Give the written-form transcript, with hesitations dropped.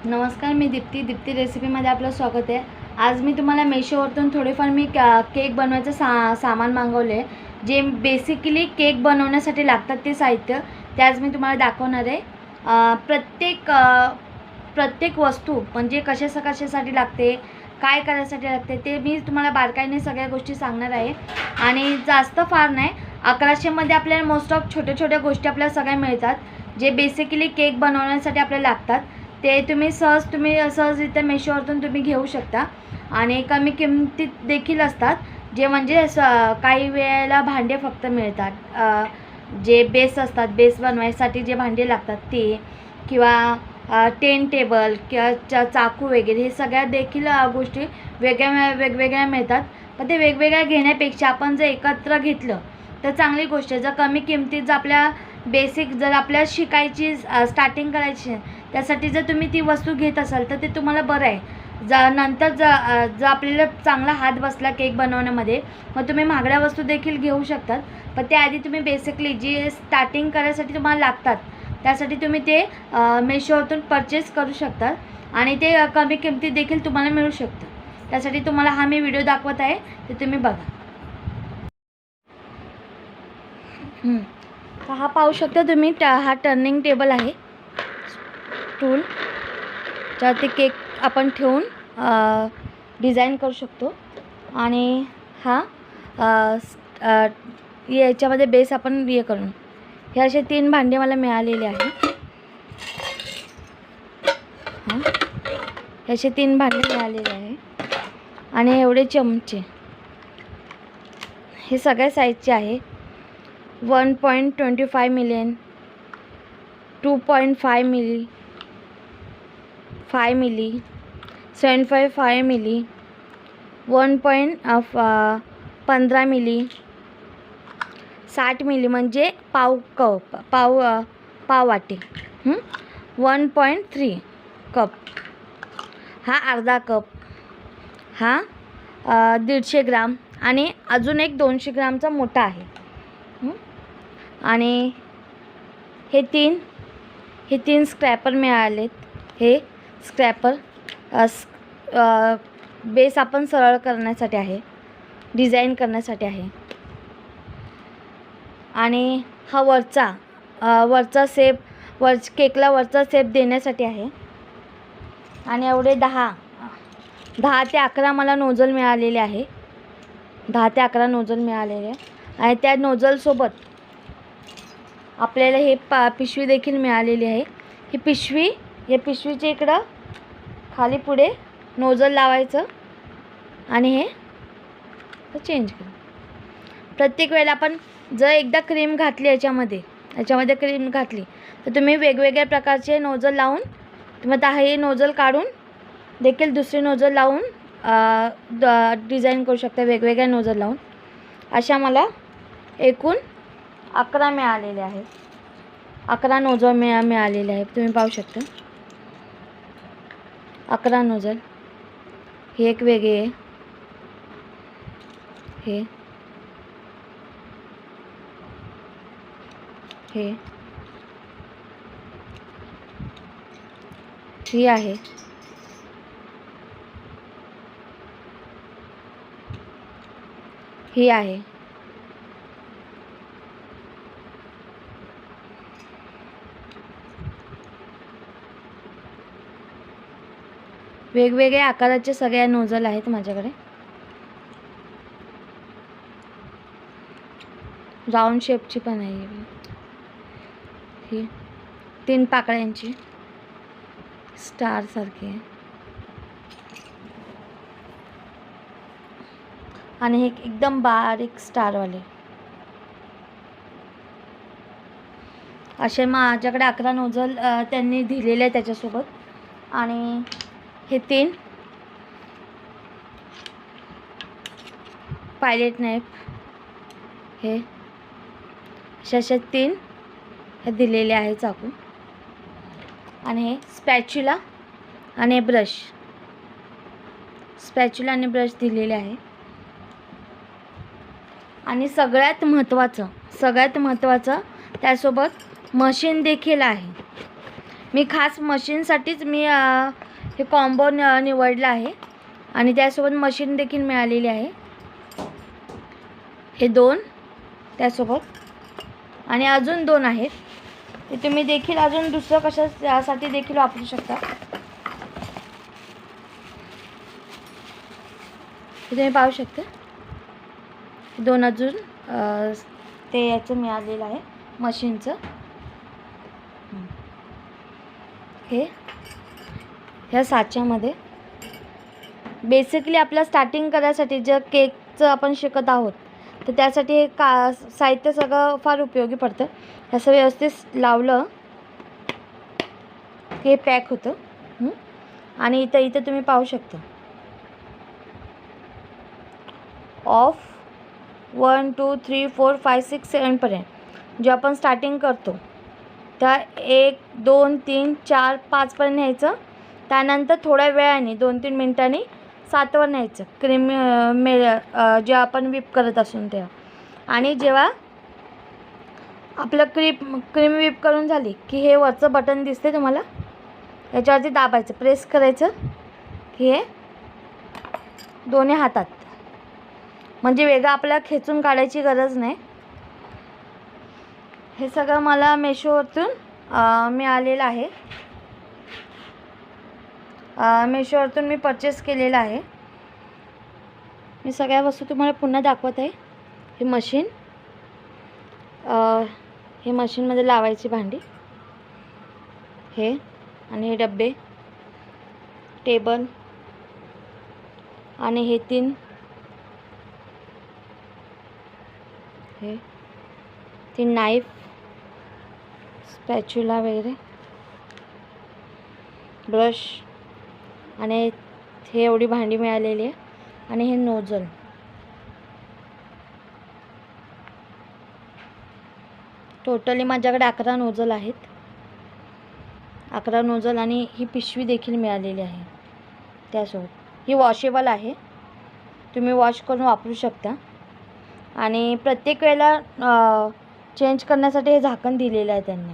नमस्कार, मी दीप्ती रेसिपीमध्ये आपलं स्वागत आहे। आज मी तुम्हाला मेशोवरतून थोडेफार केक बनवायचं सामान मागवले, जे बेसिकली केक बनवण्यासाठी लागतात ते साहित्य ते आज मी तुम्हाला दाखवणार आहे। प्रत्येक वस्तू म्हणजे कशासाठी लागते, काय करायसाठी लागते ते मी तुम्हाला बारकाईने सगळ्या गोष्टी सांगणार आहे। आणि जास्त फार नाही, 1100 मध्ये आपल्याला मोस्ट ऑफ छोट्या गोष्टी आपल्याला सगळ्या मिळतात, जे बेसिकली केक बनवण्यासाठी आपल्याला लागतात। ते तुम्ही सहज इथे मेशोवरतून तुम्ही घेऊ शकता आणि कमी किमतीत देखील असतात। जे म्हणजे काही वेळेला भांडे फक्त मिळतात, जे बेस असतात, बेस बनवायसाठी जे भांडे लागतात ते, किंवा टेन टेबल किंवा चाकू वगैरे, हे सगळ्या देखील गोष्टी वेगवेगळ्या मिळतात। पण ते वेगवेगळ्या घेण्यापेक्षा आपण जर एकत्र घेतलं तर चांगली गोष्ट आहे। जर कमी किमतीत जर आपल्या बेसिक जर आपल्याला शिकायची स्टार्टिंग करायची, त्यासाठी जर तुम्ही ती वस्तू घेत असाल तर ते तुम्हाला बरं आहे। नंतर जर आपल्याला चांगला हात बसला केक बनवण्यामध्ये, मग तुम्ही महागड्या वस्तू देखील घेऊ शकतात। पण त्याआधी तुम्ही बेसिकली जी स्टार्टिंग करायसाठी तुम्हाला लागतात, त्यासाठी तुम्ही ते मेशोवरतून परचेस करू शकतात आणि ते कमी किमतीत देखील तुम्हाला मिळू शकतं। त्यासाठी तुम्हाला हा मी व्हिडिओ दाखवत आहे, ते तुम्ही बघा। तर हा पाहू शकता तुम्ही, हा टर्निंग टेबल आहे, टूल, ज्यावरती केक आपण ठेवून डिझाईन करू शकतो। आणि हा याच्यामध्ये बेस आपण करून, हे असे 3 भांडे मला मिळालेले आहे। हे असे 3 भांडे मिळालेले आहे आणि एवढे चमचे, हे सगळ्या साईजचे आहे। 1.25 मिली, 2.5 मिली, 5 मिली, 7.5 मिली, 1.15 मिली, 60 मिली म्हणजे पाव वाटी, 1.3 कप, हा अर्धा कप, हा 150 ग्राम आणि अजून एक 200 ग्रामचा मोठा आहे। आणि हे तीन स्क्रॅपर मिळालेत। हे स्क्रॅपर बेस आपण सरळ करण्यासाठी आहे, डिझाईन करण्यासाठी आहे। आणि हा वरचा शेप, केकला वरचा शेप देण्यासाठी आहे। आणि एवढे 10 ते 11 मला नोझल मिळालेले आहे, 10 ते 11 नोझल मिळालेले आहे। आणि त्या नोझलसोबत आपल्याला हे पिशवी देखील मिळालेली आहे। ही पिशवी, या पिशवीच्या इकडं खाली पुढे नोझल लावायचं आणि हे चेंज करा। प्रत्येक वेळेला आपण जर एकदा क्रीम घातली याच्यामध्ये क्रीम घातली तर तुम्ही वेगवेगळ्या प्रकारचे नोझल लावून, तुम्ही आता हे नोझल काढून देखील दुसरी नोझल लावून डिझाईन करू शकता, वेगवेगळ्या नोझल लावून। अशा मला एकूण 11 मिळालेले आहेत, 11 नोझल मिळालेले आहेत, तुम्ही पाहू शकता। 11 नोझल, हे एक वेगळे आहे, ही आहे, ही आहे, वेगवेगळ्या आकाराचे सगळ्या नोझल आहेत माझ्याकडे। राऊंड शेपची पण आहे, ही 3 पाकळ्यांची स्टार सारखी आहे। आणि हे एकदम बारीक स्टारवाले, असे माझ्याकडे 11 नोझल त्यांनी दिलेले आहे त्याच्यासोबत। आणि हे 3 पायलेट नाईफ, हे असे 3 हे दिलेले आहे चाकू। आणि हे स्पॅच्युला आणि ब्रश दिलेले आहे। आणि सगळ्यात महत्त्वाचं त्यासोबत मशीन देखील आहे। मी खास मशीनसाठीच हे कॉम्बो निवडलं आहे आणि त्यासोबत मशीन देखील मिळालेली आहे. हे 2 त्यासोबत आणि अजून 2 आहेत. ते तुम्ही देखील अजून दुसरं कशासाठी देखील वापरू शकता. तुम्ही पाहू शकता 2 अजून ते याचं मिळालेलं आहे मशीनचं. ह्या साच्यामध्ये बेसिकली आपलं स्टार्टिंग करायसाठी जर केकचं आपण शिकत आहोत तर त्यासाठी हे साहित्य सगळं फार उपयोगी पडतं. असं व्यवस्थित लावलं की हे पॅक होतं. आणि इथं तुम्ही पाहू शकता ऑफ 1 2 3 4 5 6 7 पर्यंत जे आपण स्टार्टिंग करतो त्या 1 2 3 4 5 पर्यंत न्यायचं. त्यानंतर थोड्या वेळाने 2-3 मिनिटांनी 7वर न्यायचं क्रीम जे आपण व्हिप करत असून तेव्हा. आणि जेव्हा आपलं क्रीम व्हिप करून झाली की हे वरचं बटन दिसते तुम्हाला, याच्यावरती दाबायचं, प्रेस करायचं की हे दोन्ही हातात, म्हणजे वेगळं आपल्याला खेचून काढायची गरज नाही. हे सगळं मला मेशोवरतून मिळालेलं आहे. मेशोवरतून मी परचेस केलेलं आहे. मी सगळ्या वस्तू तुम्हाला पुन्हा दाखवत आहे. हे मशीन, हे मशीनमध्ये लावायची भांडी, हे आणि हे डब्बे, टेबल आणि हे 3 नाईफ, स्पॅच्युला वगैरे, ब्रश आणि हे एवढी भांडी मिळालेली आहे. आणि हे नोझल, टोटली माझ्याकडे 11 नोझल आहेत. 11 नोझल आणि ही पिशवी देखील मिळालेली आहे त्यासोबत. ही वॉशेबल आहे, तुम्ही वॉश करून वापरू शकता. आणि प्रत्येक वेळेला चेंज करण्यासाठी हे झाकण दिलेलं आहे त्यांनी.